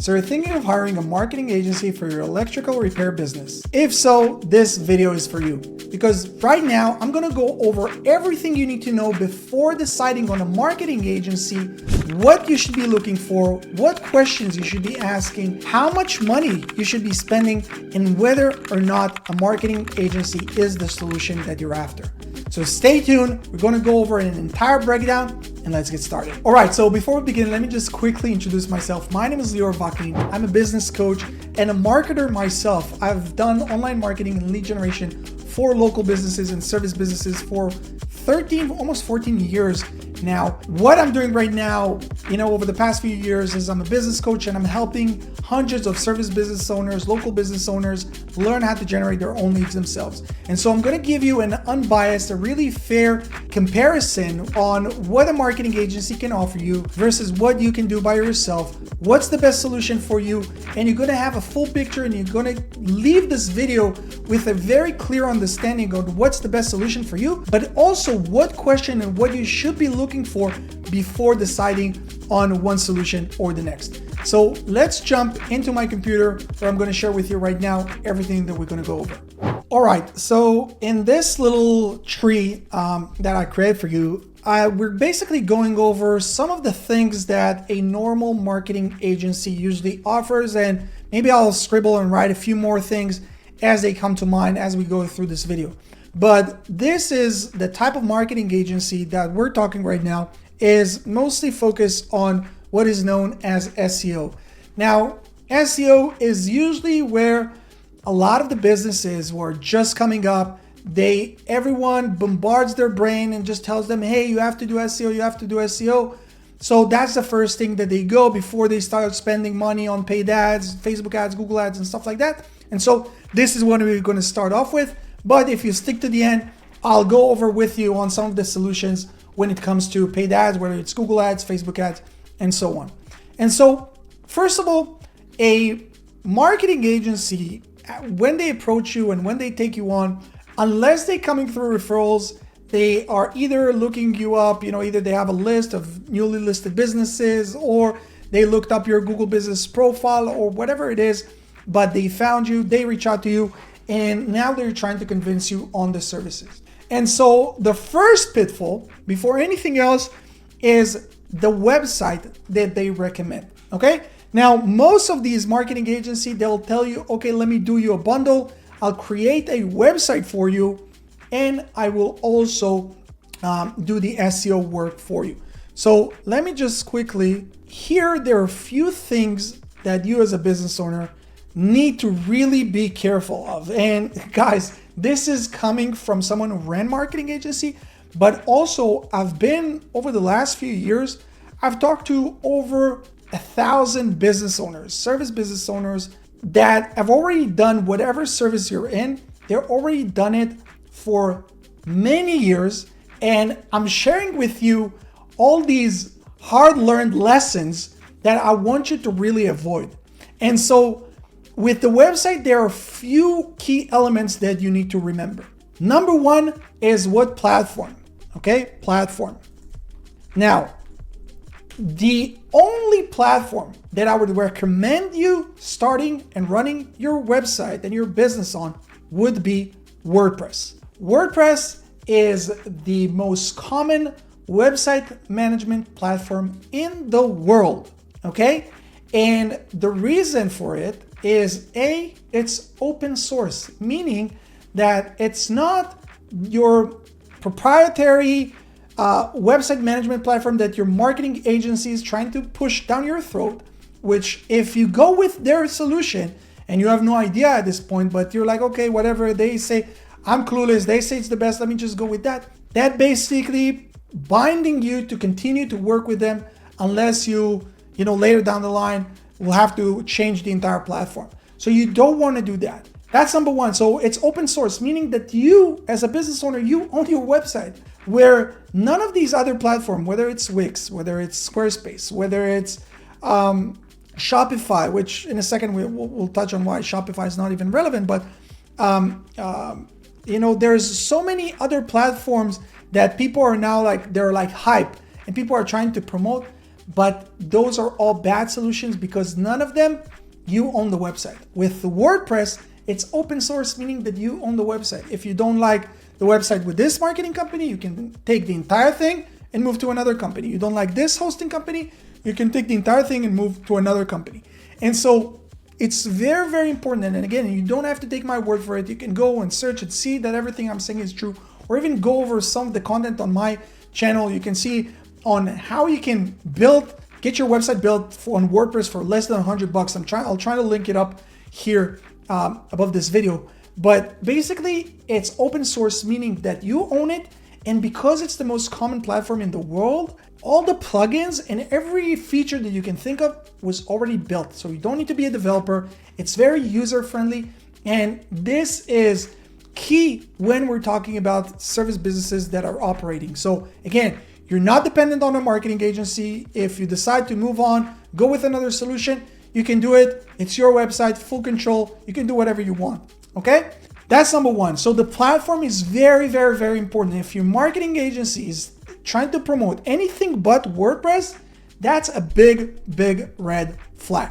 So you're thinking of hiring a marketing agency for your electrical repair business? If so, this video is for you. Because right now, I'm gonna go over everything you need to know before deciding on a marketing agency, what you should be looking for, what questions you should be asking, how much money you should be spending, and whether or not a marketing agency is the solution that you're after. So stay tuned, we're gonna go over an entire breakdown and let's get started. All right, so before we begin, let me just quickly introduce myself. My name is Lior Vakin. I'm a business coach and a marketer myself. I've done online marketing and lead generation for local businesses and service businesses for 13, almost 14 years now. What I'm doing right now, over the past few years is I'm a business coach and I'm helping hundreds of service business owners, local business owners learn how to generate their own leads themselves. And so I'm going to give you an unbiased, a really fair comparison on what a marketing agency can offer you versus what you can do by yourself. What's the best solution for you? And you're going to have a full picture and you're going to leave this video with a very clear understanding of what's the best solution for you, but also what question and what you should be looking for before deciding on one solution or the next. So let's jump into my computer where I'm going to share with you right now everything that we're going to go over. All right, so in this little tree that I created for you, we're basically going over some of the things that a normal marketing agency usually offers, and maybe I'll scribble and write a few more things as they come to mind as we go through this video. But this is the type of marketing agency that we're talking right now is mostly focused on what is known as SEO. Now, SEO is usually where a lot of the businesses who are just coming up, everyone bombards their brain and just tells them, hey, you have to do SEO, you have to do SEO. So that's the first thing that they go before they start spending money on paid ads, Facebook ads, Google ads, and stuff like that. And so this is what we're going to start off with. But if you stick to the end, I'll go over with you on some of the solutions when it comes to paid ads, whether it's Google ads, Facebook ads, and so on. And so, first of all, a marketing agency, when they approach you and when they take you on, unless they're coming through referrals, they are either looking you up, either they have a list of newly listed businesses or they looked up your Google business profile or whatever it is, but they found you, they reach out to you, and now they're trying to convince you on the services. And so the first pitfall, before anything else, is the website that they recommend, okay? Now, most of these marketing agencies, they'll tell you, okay, let me do you a bundle. I'll create a website for you, and I will also do the SEO work for you. So let me just quickly, here there are a few things that you as a business owner need to really be careful of. And guys, this is coming from someone who ran marketing agency, but also I've been, over the last few years, I've talked to over 1,000 business owners, service business owners that have already done whatever service you're in. They're already done it for many years. And I'm sharing with you all these hard-learned lessons that I want you to really avoid. And so with the website, there are a few key elements that you need to remember. Number one is what platform, okay? Platform. Now, the only platform that I would recommend you starting and running your website and your business on would be WordPress. WordPress is the most common website management platform in the world, okay? And the reason for it is it's open source, meaning that it's not your proprietary website management platform that your marketing agency is trying to push down your throat, which if you go with their solution and you have no idea at this point, but you're like, okay, whatever they say, I'm clueless, they say it's the best, let me just go with that. That basically binding you to continue to work with them unless you later down the line will have to change the entire platform. So you don't want to do that. That's number one. So it's open source, meaning that you as a business owner, you own your website, where none of these other platforms, whether it's Wix, whether it's Squarespace, whether it's Shopify, which in a second we'll touch on why Shopify is not even relevant, but there's so many other platforms that people are now they're hype and people are trying to promote, but those are all bad solutions because none of them, you own the website. With the WordPress, it's open source, meaning that you own the website. If you don't like the website with this marketing company, you can take the entire thing and move to another company. You don't like this hosting company, you can take the entire thing and move to another company. And so it's very, very important. And again, you don't have to take my word for it. You can go and search and see that everything I'm saying is true, or even go over some of the content on my channel. You can see on how you can get your website built on WordPress for less than $100. I'll try to link it up here above this video. But basically, it's open source, meaning that you own it. And because it's the most common platform in the world, all the plugins and every feature that you can think of was already built. So you don't need to be a developer. It's very user-friendly. And this is key when we're talking about service businesses that are operating. So again, you're not dependent on a marketing agency. If you decide to move on, go with another solution, you can do it. It's your website, full control. You can do whatever you want, okay? That's number one. So the platform is very, very, very important. If your marketing agency is trying to promote anything but WordPress, that's a big, big red flag.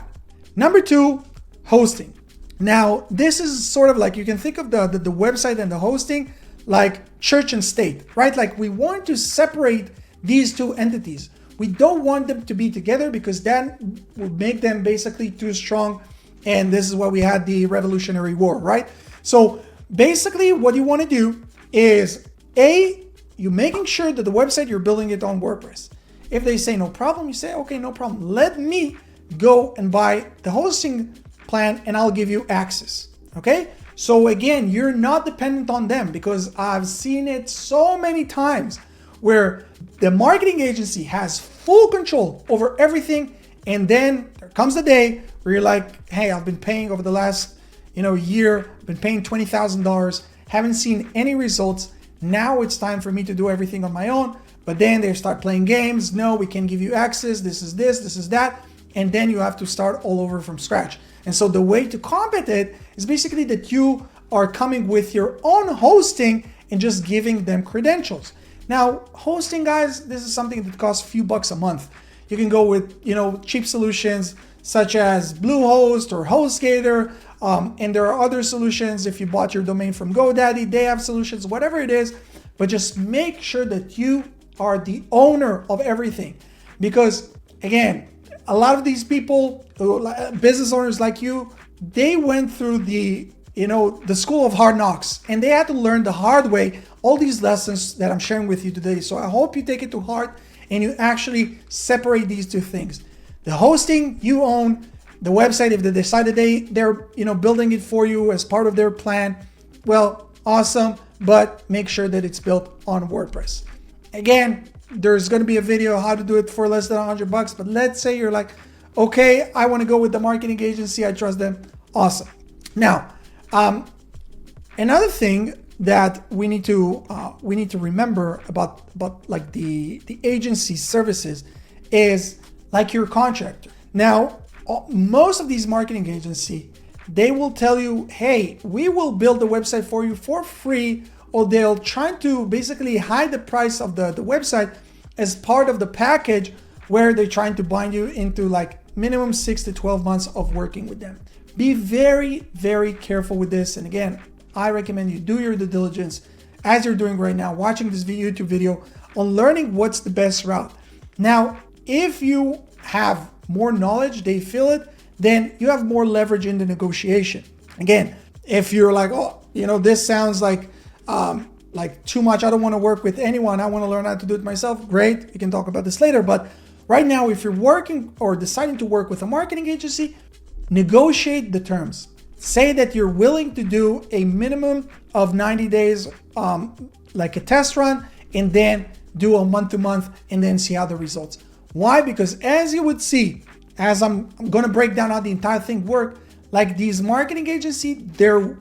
Number two, hosting. Now, this is sort of like, you can think of the website and the hosting like church and state, right? Like we want to separate these two entities. We don't want them to be together because that would make them basically too strong. And this is why we had the Revolutionary War, right? So basically what you want to do is you're making sure that the website, you're building it on WordPress. If they say no problem, you say, okay, no problem. Let me go and buy the hosting plan and I'll give you access, okay? So again, you're not dependent on them because I've seen it so many times where the marketing agency has full control over everything. And then there comes the day where you're like, hey, I've been paying over the last year, I've been paying $20,000, haven't seen any results. Now it's time for me to do everything on my own. But then they start playing games. No, we can give you access. This is this, this is that. And then you have to start all over from scratch. And so the way to combat it is basically that you are coming with your own hosting and just giving them credentials. Now, hosting, guys, this is something that costs a few bucks a month. You can go with, cheap solutions such as Bluehost or HostGator. And there are other solutions. If you bought your domain from GoDaddy, they have solutions, whatever it is. But just make sure that you are the owner of everything. Because, again, a lot of these people, business owners like you, they went through the school of hard knocks, and they had to learn the hard way all these lessons that I'm sharing with you today. So I hope you take it to heart and you actually separate these two things. The hosting you own, the website, if they decide that they're building it for you as part of their plan, well, awesome, but make sure that it's built on WordPress. Again, there's going to be a video how to do it for less than $100, but let's say you're like, okay, I want to go with the marketing agency, I trust them. Awesome. Now, another thing that we need to remember about like the agency services is like your contractor. Now, most of these marketing agencies, they will tell you, hey, we will build the website for you for free, or they'll try to basically hide the price of the website as part of the package where they're trying to bind you into like minimum 6 to 12 months of working with them. Be very, very careful with this. And again, I recommend you do your due diligence as you're doing right now, watching this YouTube video on learning what's the best route. Now, if you have more knowledge, they feel it, then you have more leverage in the negotiation. Again, if you're like, oh, this sounds like too much, I don't want to work with anyone, I want to learn how to do it myself, great, we can talk about this later. But right now, if you're working or deciding to work with a marketing agency, negotiate the terms. Say that you're willing to do a minimum of 90 days, like a test run, and then do a month-to-month and then see how the results. Why? Because as you would see, as I'm going to break down how the entire thing works, like these marketing agencies, their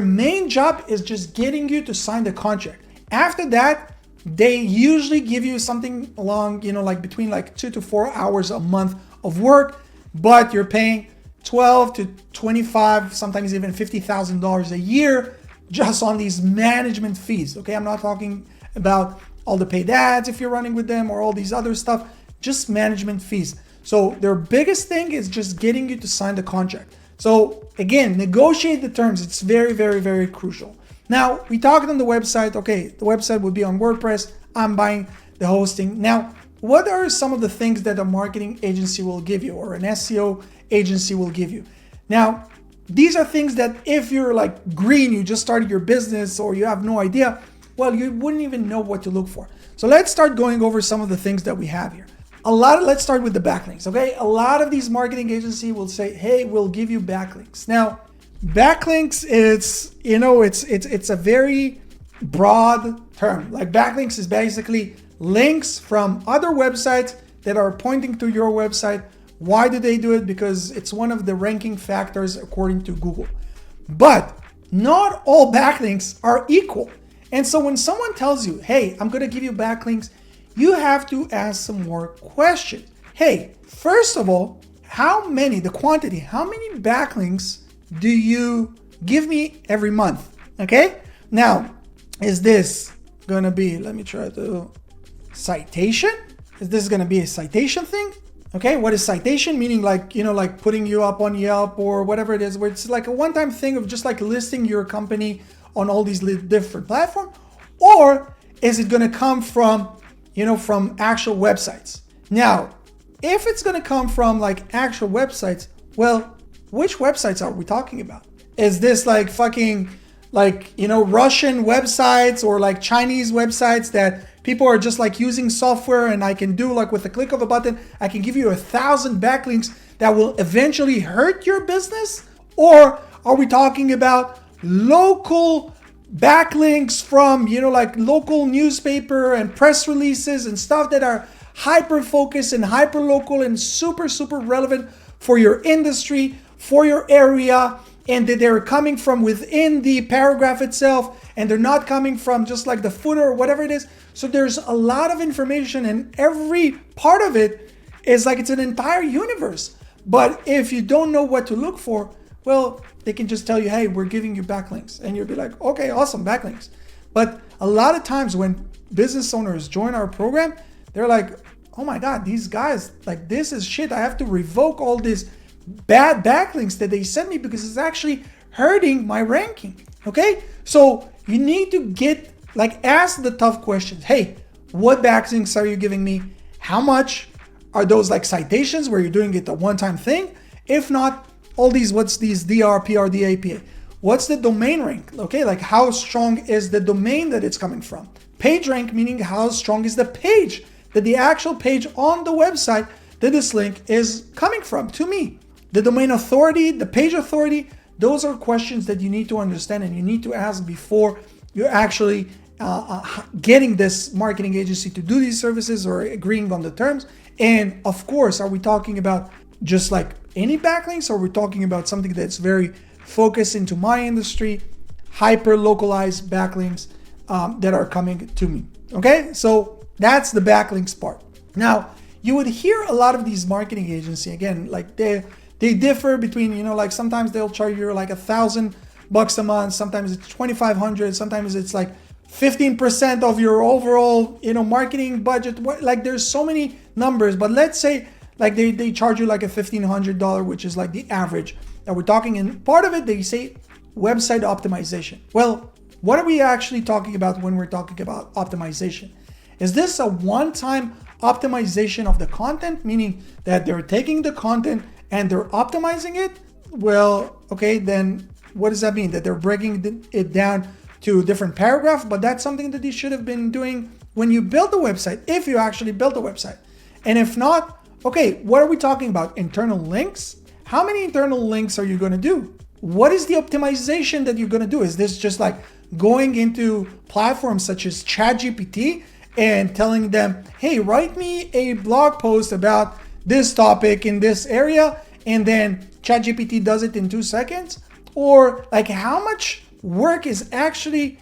main job is just getting you to sign the contract. After that, they usually give you something along, like between like 2 to 4 hours a month of work, but you're paying $12 to $25, sometimes even $50,000 a year just on these management fees. Okay, I'm not talking about all the paid ads if you're running with them or all these other stuff. just management fees. So their biggest thing is just getting you to sign the contract. So again, negotiate the terms. It's very, very, very crucial. Now, we talked on the website. Okay, the website would be on WordPress. I'm buying the hosting. Now, what are some of the things that a marketing agency will give you or an SEO agency will give you? Now, these are things that if you're like green, you just started your business or you have no idea, well, you wouldn't even know what to look for. So let's start going over some of the things that we have here. Let's start with the backlinks, okay? A lot of these marketing agencies will say, hey, we'll give you backlinks. Now, backlinks, it's a very broad term. Like backlinks is basically links from other websites that are pointing to your website. Why do they do it? Because it's one of the ranking factors according to Google. But not all backlinks are equal. And so when someone tells you, hey, I'm going to give you backlinks, you have to ask some more questions. Hey, first of all, how many backlinks do you give me every month? Okay. Now, is this going to be, let me try to, citation? Is this going to be a citation thing? Okay. What is citation? Meaning like, like putting you up on Yelp or whatever it is, where it's like a one-time thing of just like listing your company on all these different platforms? Or is it going to come from actual websites? Now, if it's going to come from like actual websites, well, which websites are we talking about? Is this like fucking Russian websites or like Chinese websites that people are just like using software and I can do like with a click of a button, I can give you 1,000 backlinks that will eventually hurt your business? Or are we talking about local backlinks from, like local newspaper and press releases and stuff that are hyper focused and hyper local and super, super relevant for your industry, for your area, and that they're coming from within the paragraph itself and they're not coming from just like the footer or whatever it is. So there's a lot of information and every part of it is like it's an entire universe. But if you don't know what to look for, well, they can just tell you, hey, we're giving you backlinks. And you'll be like, okay, awesome, backlinks. But a lot of times when business owners join our program, they're like, oh my God, these guys, like this is shit. I have to revoke all these bad backlinks that they sent me because it's actually hurting my ranking. Okay? So you need to ask the tough questions. Hey, what backlinks are you giving me? How much? Are those like citations where you're doing it a one-time thing? If not, what's these DR, PR, DAPA? What's the domain rank? Okay, like how strong is the domain that it's coming from? Page rank, meaning how strong is the page, that the actual page on the website that this link is coming from to me. The domain authority, the page authority, those are questions that you need to understand and you need to ask before you're actually getting this marketing agency to do these services or agreeing on the terms. And of course, are we talking about just like any backlinks, or we're talking about something that's very focused into my industry, hyper localized backlinks that are coming to me? Okay, so that's the backlinks part. Now, you would hear a lot of these marketing agencies, again, like they differ between, like sometimes they'll charge you like $1,000 a month, sometimes it's $2,500, sometimes it's like 15% of your overall, marketing budget. Like there's so many numbers, but let's say like they charge you like a $1,500, which is like the average that we're talking. And part of it, they say website optimization. Well, what are we actually talking about when we're talking about optimization? Is this a one-time optimization of the content, meaning that they're taking the content and they're optimizing it? Well, okay, then what does that mean? That they're breaking it down to a different paragraph? But that's something that you should have been doing when you build the website, if you actually built a website. And if not, okay, what are we talking about? Internal links? How many internal links are you going to do? What is the optimization that you're going to do? Is this just like going into platforms such as ChatGPT and telling them, hey, write me a blog post about this topic in this area, and then ChatGPT does it in 2 seconds? Or like how much work is actually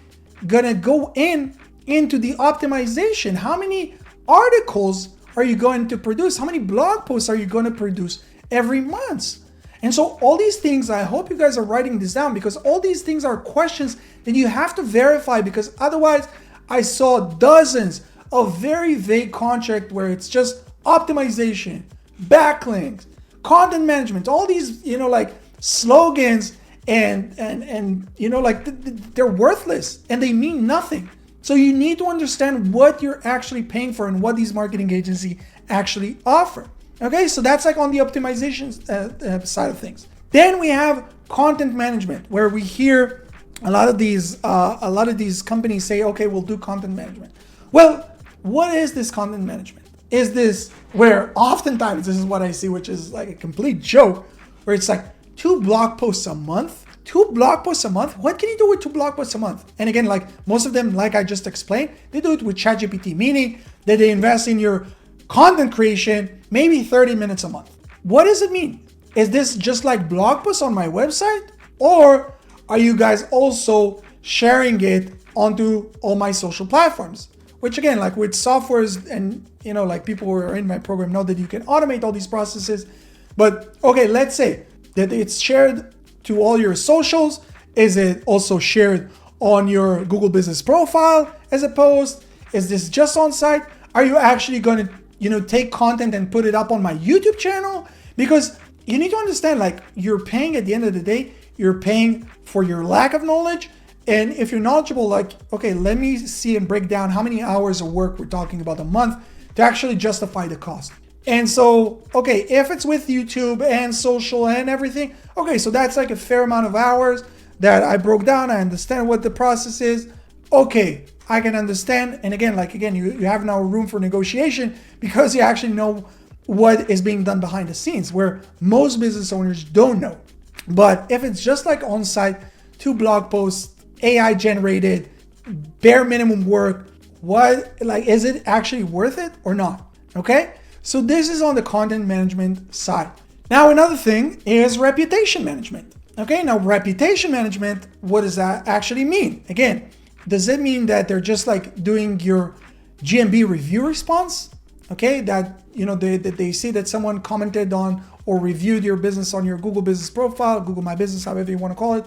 going to go into the optimization? How many articles are you going to produce? How many blog posts are you going to produce every month? And so all these things, I hope you guys are writing this down, because all these things are questions that you have to verify, because otherwise I saw dozens of very vague contracts where it's just optimization, backlinks, content management, all these, like slogans and like they're worthless and they mean nothing. So you need to understand what you're actually paying for and what these marketing agencies actually offer. Okay, so that's like on the optimization side of things. Then we have content management, where we hear a lot of these companies say, okay, we'll do content management. Well, what is this content management? Is this where oftentimes this is what I see, which is like a complete joke, where it's like 2 blog posts a month? 2 blog posts a month? What can you do with 2 blog posts a month? And again, like most of them, like I just explained, they do it with ChatGPT, meaning that they invest in your content creation, maybe 30 minutes a month. What does it mean? Is this just like blog posts on my website? Or are you guys also sharing it onto all my social platforms? Which again, like with softwares and, like people who are in my program know that you can automate all these processes. But okay, let's say that it's shared to all your socials. Is it also shared on your Google Business Profile as a post? Is this just on site? Are you actually going to, take content and put it up on my YouTube channel? Because you need to understand, like, you're paying at the end of the day, you're paying for your lack of knowledge. And if you're knowledgeable, like, okay, let me see and break down how many hours of work we're talking about a month to actually justify the cost. And so, okay, if it's with YouTube and social and everything, okay, so that's like a fair amount of hours that I broke down. I understand what the process is. Okay, I can understand. And again, you have now room for negotiation because you actually know what is being done behind the scenes, where most business owners don't know. But if it's just like on-site, 2 blog posts, AI generated, bare minimum work, is it actually worth it or not? Okay? So this is on the content management side. Now, another thing is reputation management. Okay, now reputation management, what does that actually mean? Again, does it mean that they're just like doing your GMB review response? Okay, that they see that someone commented on or reviewed your business on your Google Business Profile, Google My Business, however you want to call it,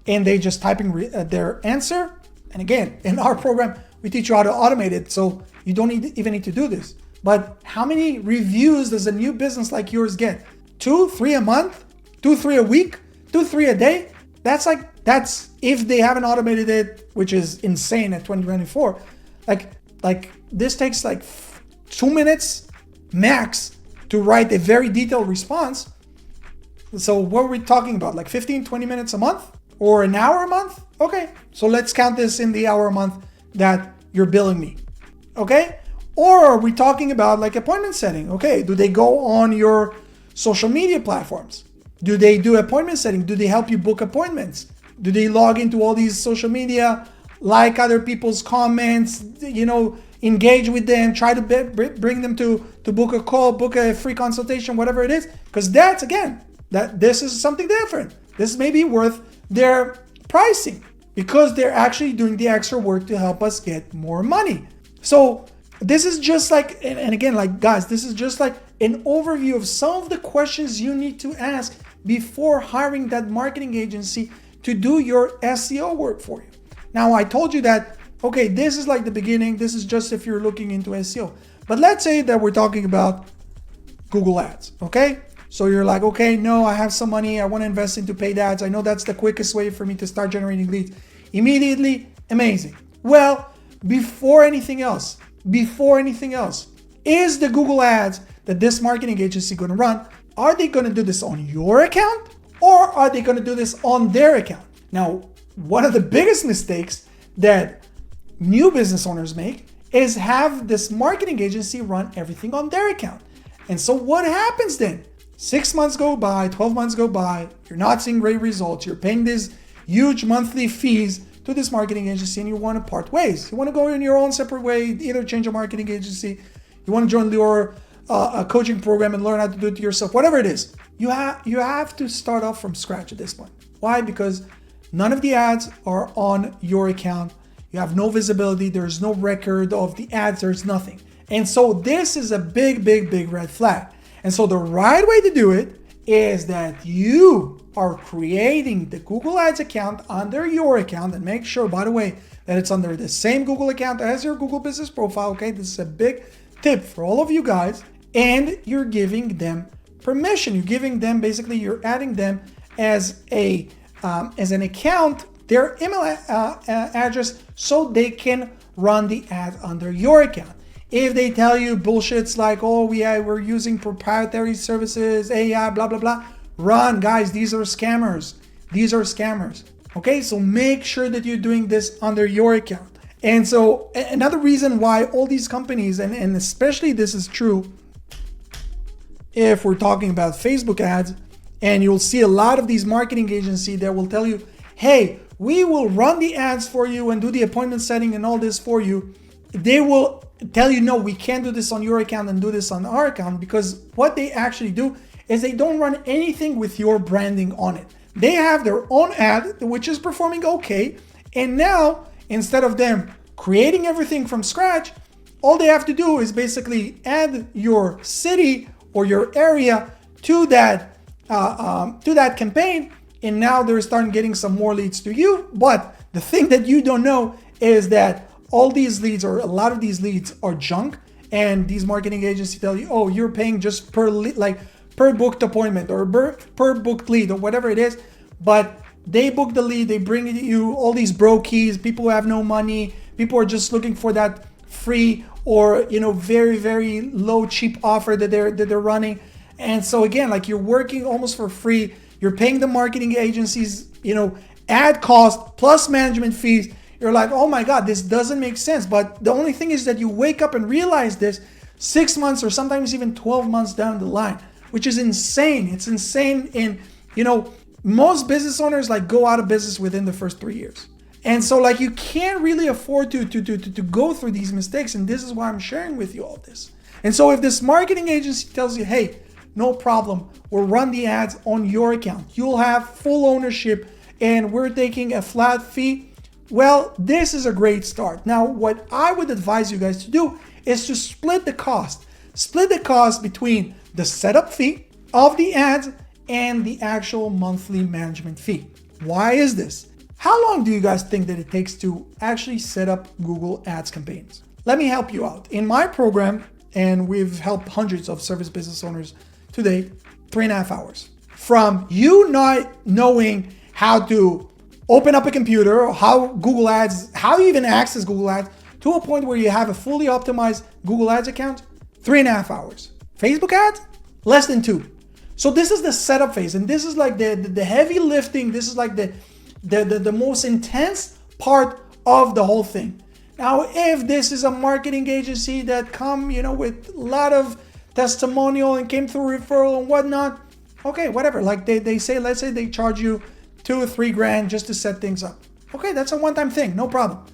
and they just typing their answer. And again, in our program, we teach you how to automate it, so you don't even need to do this. But how many reviews does a new business like yours get? 2, 3 a month? 2, 3 a week? 2, 3 a day? That's if they haven't automated it, which is insane at 2024. Like this takes like 2 minutes max to write a very detailed response. So what are we talking about? Like 15, 20 minutes a month or an hour a month? Okay, so let's count this in the hour a month that you're billing me. Okay? Or are we talking about like appointment setting? Okay, do they go on your social media platforms? Do they do appointment setting? Do they help you book appointments? Do they log into all these social media, like other people's comments, engage with them, try to bring them to book a call, book a free consultation, whatever it is? Because this is something different. This may be worth their pricing because they're actually doing the extra work to help us get more money. So this is just like, and again, like guys, this is just like an overview of some of the questions you need to ask before hiring that marketing agency to do your SEO work for you. Now, I told you that, okay, this is like the beginning. This is just if you're looking into SEO. But let's say that we're talking about Google Ads, okay? So you're like, okay, no, I have some money. I want to invest into paid ads. I know that's the quickest way for me to start generating leads immediately. Amazing. Well, before anything else, is the Google Ads that this marketing agency going to run, are they going to do this on your account or are they going to do this on their account? Now, one of the biggest mistakes that new business owners make is have this marketing agency run everything on their account. And so what happens then? 6 months go by, 12 months go by, you're not seeing great results, you're paying these huge monthly fees to this marketing agency and you want to part ways. You want to go in your own separate way, either change a marketing agency, you want to join your coaching program and learn how to do it yourself, whatever it is. You have to start off from scratch at this point. Why? Because none of the ads are on your account. You have no visibility. There's no record of the ads. There's nothing. And so this is a big, big, big red flag. And so the right way to do it is that you are creating the Google Ads account under your account, and make sure, by the way, that it's under the same Google account as your Google Business Profile. Okay, this is a big tip for all of you guys, and you're giving them permission. You're giving them, basically, you're adding them as an account, their email address, so they can run the ad under your account. If they tell you bullshits like, oh, we're using proprietary services, AI, blah, blah, blah, run, guys. These are scammers. These are scammers. Okay, so make sure that you're doing this under your account. And so another reason why all these companies, and especially this is true if we're talking about Facebook ads, and you'll see a lot of these marketing agencies that will tell you, hey, we will run the ads for you and do the appointment setting and all this for you. They will tell you, no, we can't do this on your account and do this on our account, because what they actually do is they don't run anything with your branding on it. They have their own ad, which is performing okay. And now, instead of them creating everything from scratch, all they have to do is basically add your city or your area to that campaign, and now they're starting getting some more leads to you. But the thing that you don't know is that all these leads, or a lot of these leads, are junk, and these marketing agencies tell you, oh, you're paying just per booked appointment or per booked lead or whatever it is. But they book the lead, they bring you all these brokies, people who have no money, people are just looking for that free or very, very low, cheap offer that they're running. And so again, like, you're working almost for free. You're paying the marketing agencies, ad cost plus management fees. You're like, oh my God, this doesn't make sense. But the only thing is that you wake up and realize this 6 months or sometimes even 12 months down the line, which is insane. It's insane. And, most business owners go out of business within the first 3 years. And so you can't really afford to go through these mistakes. And this is why I'm sharing with you all this. And so if this marketing agency tells you, hey, no problem, we'll run the ads on your account, you'll have full ownership, and we're taking a flat fee, well, this is a great start. Now, what I would advise you guys to do is to split the cost. Split the cost between the setup fee of the ads and the actual monthly management fee. Why is this? How long do you guys think that it takes to actually set up Google Ads campaigns? Let me help you out. In my program, and we've helped hundreds of service business owners today, 3.5 hours. From you not knowing how to open up a computer, or how Google Ads, how you even access Google Ads, to a point where you have a fully optimized Google Ads account, 3.5 hours. Facebook ads, less than 2. So this is the setup phase, and this is the heavy lifting. This is the most intense part of the whole thing. Now, if this is a marketing agency that come, with a lot of testimonial and came through referral and whatnot, okay, whatever. They say, let's say they charge you $2 or $3 grand just to set things up. Okay, that's a one-time thing, no problem.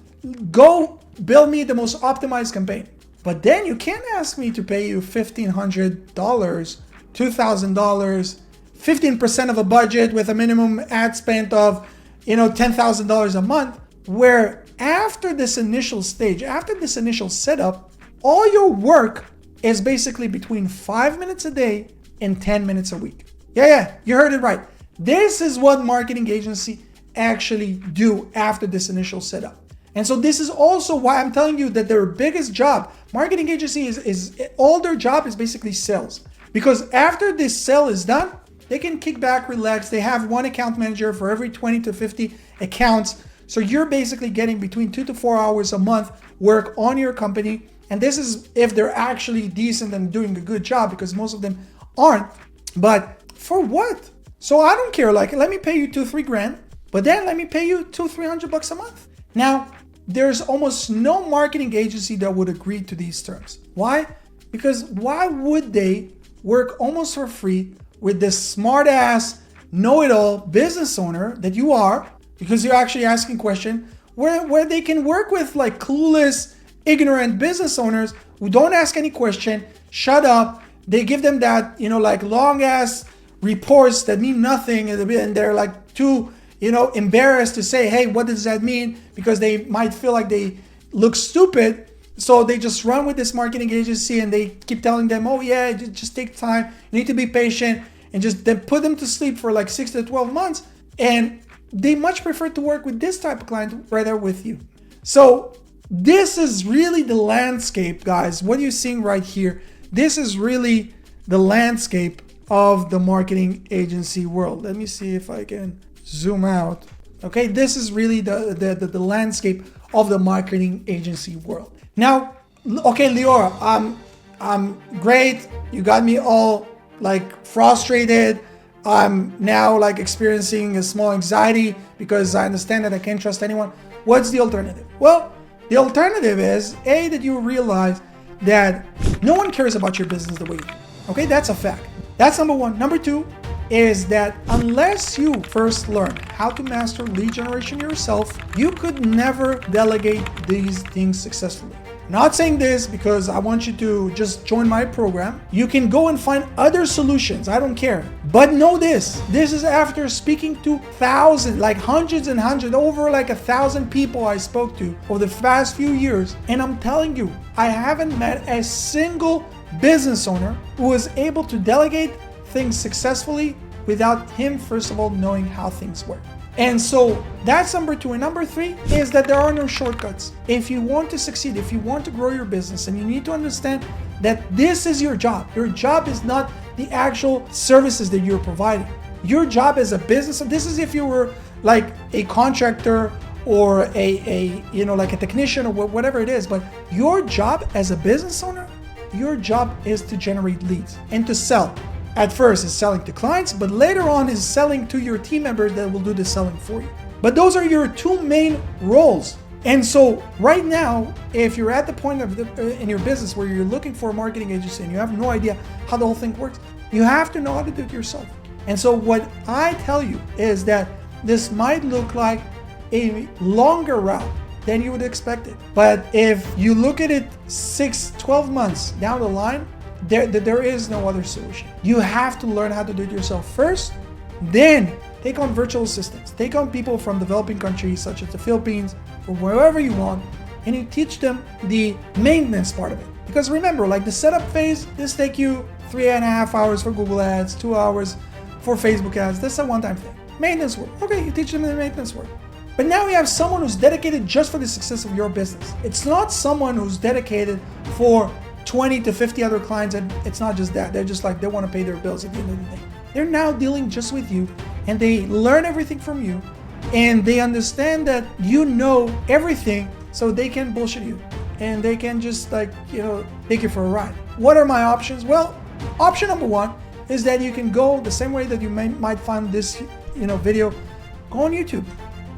Go build me the most optimized campaign. But then you can't ask me to pay you $1,500, $2,000, 15% of a budget with a minimum ad spend of, $10,000 a month, where after this initial stage, after this initial setup, all your work is basically between 5 minutes a day and 10 minutes a week. Yeah, you heard it right. This is what marketing agency actually do after this initial setup. And so this is also why I'm telling you that their biggest job, marketing agency is all their job is basically sales. Because after this sale is done, they can kick back, relax. They have one account manager for every 20 to 50 accounts. So you're basically getting between 2 to 4 hours a month work on your company. And this is if they're actually decent and doing a good job, because most of them aren't. But for what? So I don't care. Let me pay you $2-3 grand, but then let me pay you $200-300 a month. Now, there's almost no marketing agency that would agree to these terms. Why? Because why would they work almost for free with this smart ass, know-it-all business owner that you are, because you're actually asking questions, where they can work with clueless, ignorant business owners who don't ask any question, shut up. They give them that, long ass reports that mean nothing, and they're too, embarrassed to say, hey, what does that mean? Because they might feel like they look stupid. So they just run with this marketing agency and they keep telling them, oh yeah, just take time. You need to be patient, and just then put them to sleep for 6 to 12 months. And they much prefer to work with this type of client rather with you. So this is really the landscape, guys. What you're seeing right here, this is really the landscape of the marketing agency world. Let me see if I can zoom out. Okay, this is really the landscape of the marketing agency world. Now, okay, Lior, I'm great. You got me all like frustrated. I'm now like experiencing a small anxiety because I understand that I can't trust anyone. What's the alternative? Well, the alternative is A, that you realize that no one cares about your business the way you do. Okay, that's a fact. That's number one. Number two is that unless you first learn how to master lead generation yourself, you could never delegate these things successfully. I'm not saying this because I want you to just join my program. You can go and find other solutions. I don't care. But know this. This is after speaking to thousands, like hundreds and hundreds, over like 1,000 people I spoke to over the past few years. And I'm telling you, I haven't met a single business owner who was able to delegate things successfully without him, first of all, knowing how things work. And so that's number two. And number three is that there are no shortcuts. If you want to succeed, if you want to grow your business, and you need to understand that this is your job. Your job is not the actual services that you're providing. Your job as a business, this is if you were like a contractor or a like a technician or whatever it is, but your job as a business owner, your job is to generate leads and to sell. At first is selling to clients, but later on is selling to your team members that will do the selling for you. But those are your two main roles. And so right now, if you're at the point of in your business where you're looking for a marketing agency and you have no idea how the whole thing works, you have to know how to do it yourself. And so what I tell you is that this might look like a longer route than you would expect it. But if you look at it 6-12 months down the line, there is no other solution. You have to learn how to do it yourself first, then take on virtual assistants. Take on people from developing countries such as the Philippines or wherever you want, and you teach them the maintenance part of it. Because remember, like the setup phase, this take you 3.5 hours for Google Ads, 2 hours for Facebook ads. That's a one-time thing. Maintenance work. Okay, you teach them the maintenance work. But now you have someone who's dedicated just for the success of your business. It's not someone who's dedicated for 20 to 50 other clients, and it's not just that. They're just like, they want to pay their bills at the end of the day. They're now dealing just with you, and they learn everything from you, and they understand that you know everything, so they can bullshit you, and they can just like, take you for a ride. What are my options? Well, option number one is that you can go the same way that you might find this, video. Go on YouTube,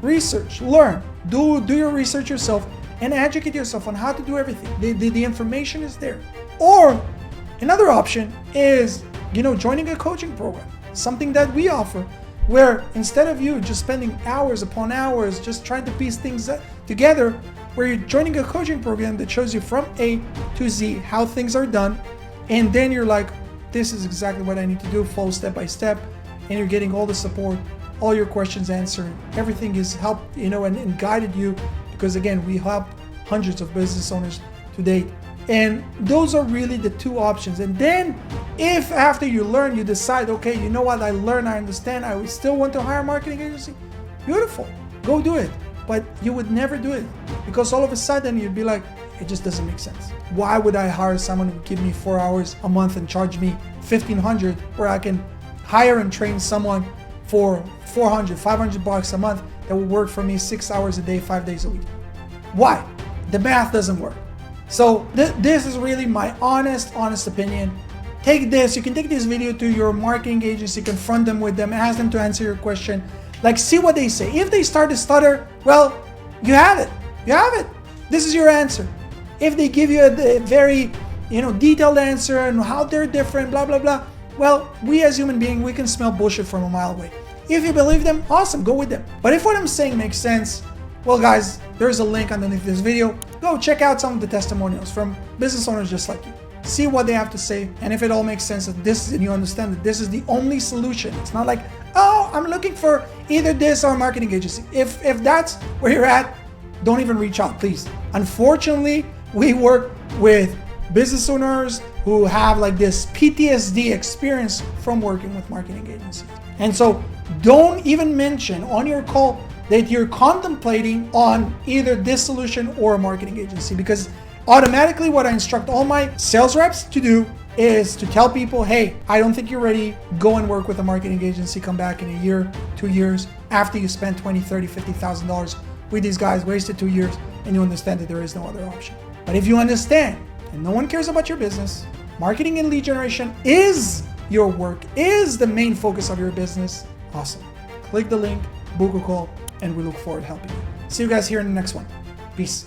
research, learn, do your research yourself, and educate yourself on how to do everything. The information is there. Or another option is, joining a coaching program, something that we offer, where instead of you just spending hours upon hours just trying to piece things together, where you're joining a coaching program that shows you from A to Z how things are done, and then you're like, this is exactly what I need to do, follow step by step, and you're getting all the support, all your questions answered, everything is helped, and guided you. Because again, we help hundreds of business owners to date. And those are really the two options. And then if after you learn, you decide, okay, you know what, I learned, I understand, I still want to hire a marketing agency, beautiful, go do it. But you would never do it because all of a sudden you'd be like, it just doesn't make sense. Why would I hire someone who would give me 4 hours a month and charge me $1,500, where I can hire and train someone for $400, $500 a month that will work for me 6 hours a day, 5 days a week? Why? The math doesn't work. So this is really my honest opinion. Take this, you can take this video to your marketing agency, confront them with them, ask them to answer your question. Like, see what they say. If they start to stutter, well, you have it. You have it. This is your answer. If they give you a very, detailed answer and how they're different, blah, blah, blah, well, we as human beings, we can smell bullshit from a mile away. If you believe them, awesome, go with them. But if what I'm saying makes sense, well, guys, there's a link underneath this video. Go check out some of the testimonials from business owners just like you. See what they have to say, and if it all makes sense, and you understand that this is the only solution. It's not like, oh, I'm looking for either this or a marketing agency. If that's where you're at, don't even reach out, please. Unfortunately, we work with business owners who have like this PTSD experience from working with marketing agencies. And so don't even mention on your call that you're contemplating on either this solution or a marketing agency, because automatically what I instruct all my sales reps to do is to tell people, hey, I don't think you're ready. Go and work with a marketing agency. Come back in a year, 2 years, after you spend $20,000, $30,000, $50,000 with these guys, wasted 2 years, and you understand that there is no other option. But if you understand, and no one cares about your business, marketing and lead generation is your work, is the main focus of your business, awesome. Click the link, book a call, and we look forward to helping you. See you guys here in the next one. Peace.